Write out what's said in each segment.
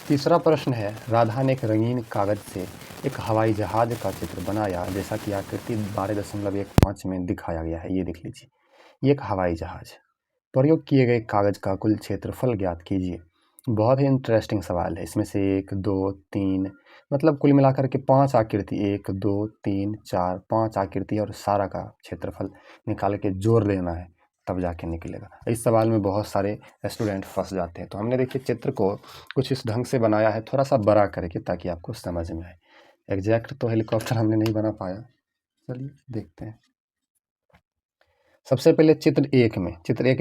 तीसरा प्रश्न है, राधा ने एक रंगीन कागज से एक हवाई जहाज का चित्र बनाया जैसा कि आकृति 12.15 में दिखाया गया है। ये देख लीजिए, ये एक हवाई जहाज। प्रयोग किए गए कागज का कुल क्षेत्रफल ज्ञात कीजिए। बहुत ही इंटरेस्टिंग सवाल है। इसमें से 1 2 3 मतलब कुल मिलाकर के 5 आकृति, 1 2 3 4 5 आकृति और सारा का क्षेत्रफल निकाल के जोड़ देना है, तब जाके निकलेगा। इस सवाल में बहुत सारे स्टूडेंट फंस जाते हैं। तो हमने देखिए चित्र को कुछ इस ढंग से बनाया है, थोड़ा सा बड़ा करके, ताकि आपको समझ में आए। एग्जैक्ट तो हेलीकॉप्टर हमने नहीं बना पाया। चलिए देखते हैं। सबसे पहले चित्र एक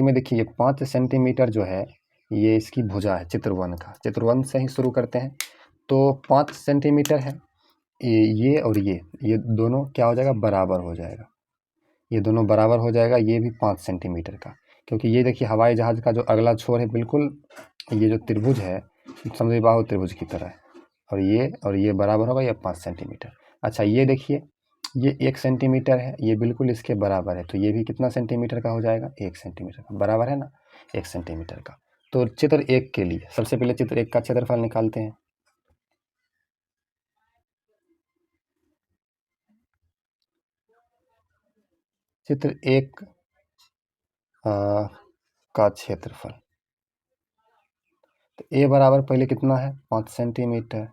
में देखिए 5 सेंटीमीटर जो है ये इसकी भुजा है चित्र 1 का। चित्र 1 से ही शुरू करते हैं। तो 5 सेंटीमीटर है ये और ये दोनों क्या हो जाएगा, बराबर हो जाएगा। ये दोनों बराबर हो जाएगा, ये भी 5 सेंटीमीटर का, क्योंकि ये देखिए हवाई जहाज का जो अगला छोर है बिल्कुल ये जो त्रिभुज है समद्विबाहु त्रिभुज की तरह है, और ये बराबर होगा, ये 5 सेंटीमीटर। अच्छा ये देखिए ये 1 सेंटीमीटर है, ये बिल्कुल इसके बराबर है, तो ये भी कितना सेंटीमीटर का हो जाएगा, 1 सेंटीमीटर का, बराबर है ना 1 सेंटीमीटर का। तो चित्र 1 के लिए सबसे पहले चित्र 1 का क्षेत्रफल निकालते हैं। चित्र 1 का क्षेत्रफल, तो ए बराबर पहले कितना है 5 सेंटीमीटर,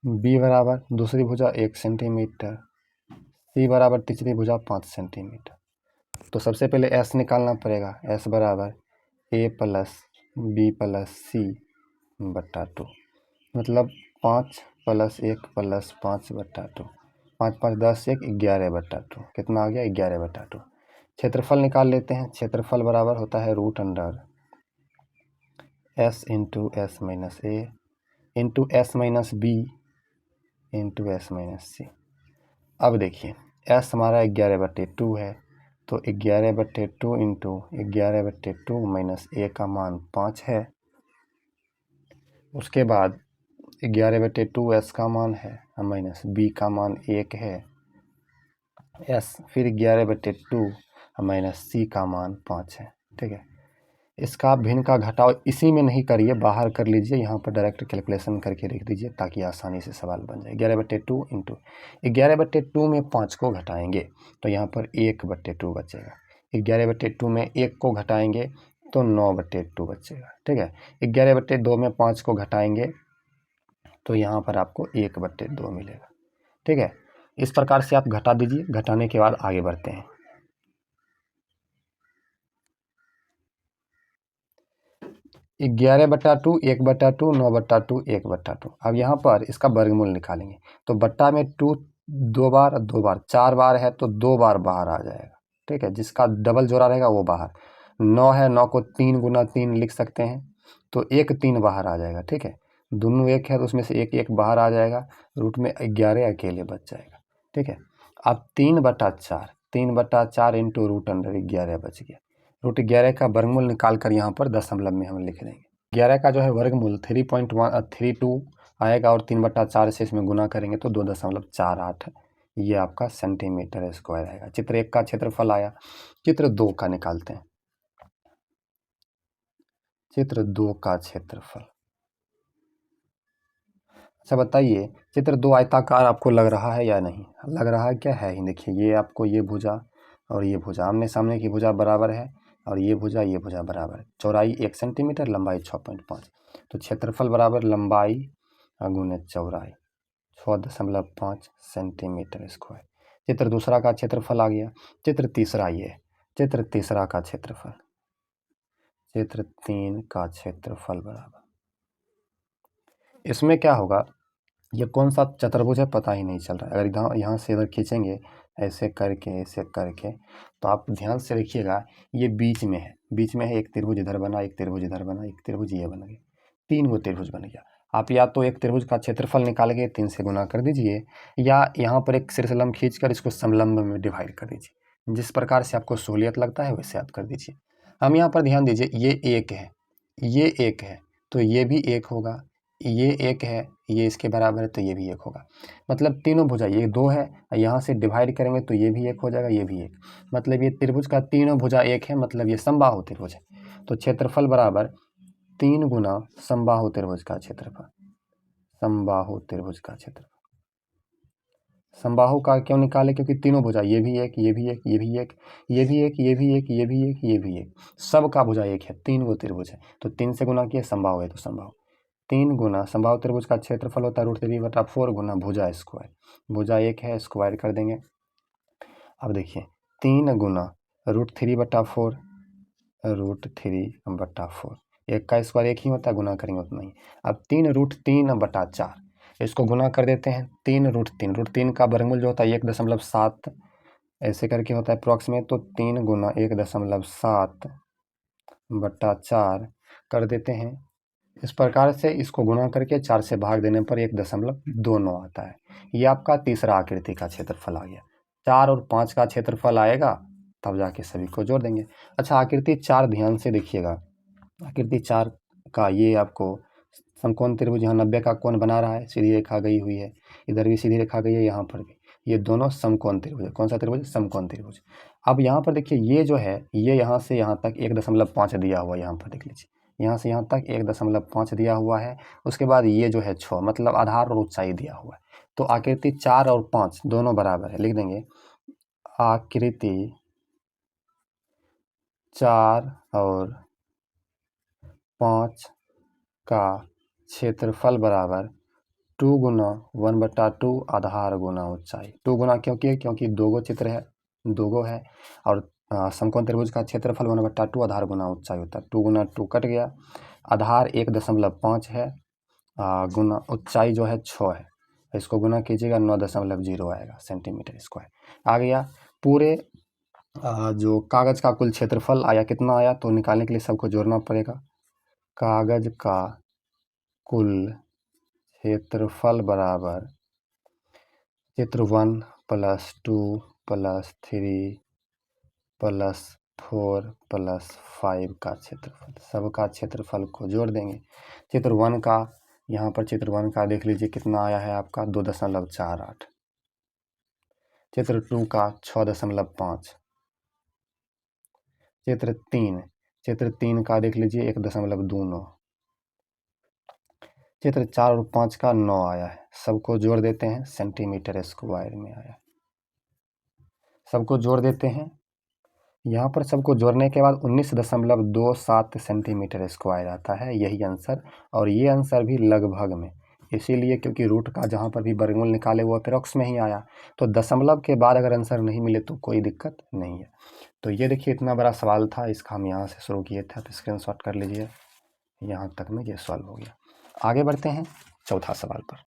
बी बराबर दूसरी भुजा 1 सेंटीमीटर, सी बराबर तीसरी भुजा 5 सेंटीमीटर। तो सबसे पहले एस निकालना पड़ेगा। एस बराबर ए प्लस बी प्लस सी बट्टा 2, मतलब 5 + 1 + 5 बट्टा 2, 5 5 10 1 11 बट्टा 2, कितना आ गया 11 बट्टा 2। क्षेत्रफल निकाल लेते हैं। क्षेत्रफल बराबर होता है √under S into S minus A into S minus B into S minus C. अब देखिए एस हमारा 11/2 है, तो 11/2 इंटू 11/2 माइनस ए का मान 5 है। उसके बाद 11/2 एस का मान है माइनस बी का मान 1 है, एस फिर 11/2 माइनस सी का मान 5 है। ठीक है, इसका भिन्न का घटाव इसी में नहीं करिए, बाहर कर लीजिए, यहाँ पर डायरेक्ट कैलकुलेशन करके लिख दीजिए ताकि आसानी से सवाल बन जाए। 11/2 इंटू 11/2 में 5 को घटाएंगे तो यहाँ पर 1/2 बचेगा। 11/2 में 1 को घटाएंगे तो 9/2 बचेगा। ठीक है, 11/2 में 5 को घटाएंगे तो यहाँ पर आपको 1/2 मिलेगा। ठीक है, इस प्रकार से आप घटा दीजिए। घटाने के बाद आगे बढ़ते हैं। 11/2 1/2 9/2 1/2। अब यहाँ पर इसका वर्गमूल निकालेंगे तो बट्टा में 2 2 बार 2 बार 4 बार है तो 2 बार बाहर आ जाएगा। ठीक है, जिसका डबल जोड़ा रहेगा वो बाहर। 9 है, 9 को 3 × 3 लिख सकते हैं, तो 1 3 बाहर आ जाएगा। ठीक है, दोनों 1 है तो उसमें से 1 1 बाहर आ जाएगा, रूट में 11 अकेले बच जाएगा। ठीक है, अब 3/4 इंटू √11 बच गया। √11 का वर्गमूल निकाल कर यहाँ पर दशमलव में हम लिख देंगे। 11 का जो है वर्गमूल 3.132 आएगा और 3/4 से इसमें गुना करेंगे तो 2.48 ये आपका सेंटीमीटर स्क्वायर आएगा। चित्र 1 का क्षेत्रफल आया। चित्र 2 का निकालते हैं। चित्र 2 का क्षेत्रफल, अच्छा बताइए, चित्र 2 आयताकार आपको लग रहा है या नहीं लग रहा है? क्या है ही, देखिए ये आपको ये भुजा और ये भुजा आमने सामने की भुजा बराबर है, और ये भुजा बराबर है। चौड़ाई 1 सेंटीमीटर, लंबाई 6.5, तो क्षेत्रफल बराबर लंबाई गुने चौड़ाई 6.5 सेंटीमीटर स्क्वायर। चित्र दूसरा का क्षेत्रफल आ गया। चित्र तीसरा, ये चित्र तीसरा का क्षेत्रफल, चित्र 3 का क्षेत्रफल बराबर, इसमें क्या होगा, ये कौन सा चतुर्भुज है पता ही नहीं चल रहा है। अगर यहाँ से इधर खींचेंगे ऐसे करके तो आप ध्यान से देखिएगा, ये बीच में है एक त्रिभुज इधर बना, एक त्रिभुज इधर बना, एक त्रिभुज ये बन गया, 3 गो त्रिभुज बन गया। आप या तो एक त्रिभुज का क्षेत्रफल निकाल के 3 से गुना कर दीजिए, या यहाँ पर एक शीर्षलंब खींचकर इसको समलंब में डिवाइड कर दीजिए। जिस प्रकार से आपको सहूलियत लगता है वैसे आप कर दीजिए। हम यहाँ पर ध्यान दीजिए, ये 1 है, ये 1 है, तो ये भी 1 होगा, ये 1 है, ये इसके बराबर है तो ये भी 1 होगा। मतलब तीनों भुजा, ये 2 है, यहाँ से डिवाइड करेंगे तो ये भी 1 हो जाएगा, ये भी 1, मतलब ये त्रिभुज का तीनों भुजा 1 है, मतलब ये समबाहु त्रिभुज है। तो क्षेत्रफल बराबर 3 गुना समबाहु त्रिभुज का क्षेत्रफल। समबाहु त्रिभुज का क्षेत्रफल, समबाहु का क्यों निकाले, क्योंकि तीनों भुजा, ये भी एक, ये भी एक, ये भी एक, ये भी एक, ये भी एक, ये भी एक, ये भी एक, सब का भुजा एक है, 3 गो त्रिभुज है, तो 3 से गुना किया, समबाहु है तो समबाहु। 3 गुना समबाहु त्रिभुज का क्षेत्रफल होता है √3/4 गुना भुजा स्क्वायर। भुजा एक है, स्क्वायर कर देंगे। अब देखिए 3 गुना √3/4, √3/4, एक का स्क्वायर एक ही होता है, गुना करेंगे उतना ही। अब 3√3/4, इसको गुना कर देते हैं, 3√3, √3 का वर्गमूल जो होता है 1.7 ऐसे करके होता है अप्रॉक्सीमेट, तो 3 गुना 1.7/4 कर देते हैं। इस प्रकार से इसको गुणा करके 4 से भाग देने पर 1.29 आता है। ये आपका तीसरा आकृति का क्षेत्रफल आ गया। 4 और 5 का क्षेत्रफल आएगा, तब जाके सभी को जोड़ देंगे। अच्छा, आकृति 4 ध्यान से देखिएगा। आकृति 4 का ये आपको समकोण त्रिभुज, यहाँ 90 का कोण बना रहा है, सीधी रेखा गई हुई है, इधर भी सीधी रेखा गई है, यहाँ पर भी, ये दोनों समकोण त्रिभुज है। कौन सा त्रिभुज? समकोण त्रिभुज। अब यहाँ पर देखिए, ये जो है, ये यहाँ से यहाँ तक 1.5 दिया हुआ है, यहाँ पर देख लीजिए, यहाँ से यहाँ तक 1.5 दिया हुआ है। उसके बाद ये जो है 6, मतलब आधार और ऊंचाई दिया हुआ है। तो आकृति 4 और 5 दोनों बराबर है, लिख देंगे आकृति 4 और 5 का क्षेत्रफल बराबर 2 गुना 1/2 आधार गुना ऊंचाई। 2 गुना क्योंकि 2 गो चित्र है, 2 गो है, और समकोण त्रिभुज का क्षेत्रफल 1/2 आधार गुना ऊंचाई होता है। 2 गुना 2 कट गया, आधार 1.5 है, गुना ऊंचाई जो है 6 है, इसको गुना कीजिएगा 9.0 आएगा सेंटीमीटर स्क्वायर आ गया। पूरे जो कागज का कुल क्षेत्रफल आया, कितना आया, तो निकालने के लिए सबको जोड़ना पड़ेगा। कागज का कुल क्षेत्रफल बराबर चित्र 1 + 2 + 3 + 4 + 5 का क्षेत्रफल, सबका क्षेत्रफल को जोड़ देंगे। चित्र 1 का, यहाँ पर चित्र 1 का देख लीजिए कितना आया है आपका 2.48, चित्र 2 का 6.5, चित्र 3 का देख लीजिए 1.29, चित्र 4 और 5 का 9 आया है। सबको जोड़ देते हैं, सेंटीमीटर स्क्वायर में आया, सबको जोड़ देते हैं। यहाँ पर सबको जोड़ने के बाद 19.27 सेंटीमीटर स्क्वायर आता है, यही आंसर। और ये आंसर भी लगभग में, इसीलिए क्योंकि रूट का जहाँ पर भी वर्गमूल निकाले वो अप्रॉक्स में ही आया, तो दशमलव के बाद अगर आंसर नहीं मिले तो कोई दिक्कत नहीं है। तो ये देखिए, इतना बड़ा सवाल था, इसका हम यहाँ से शुरू किए थे, तो स्क्रीनशॉट कर लीजिए। यहाँ तक में ये सॉल्व हो गया। आगे बढ़ते हैं चौथा सवाल पर।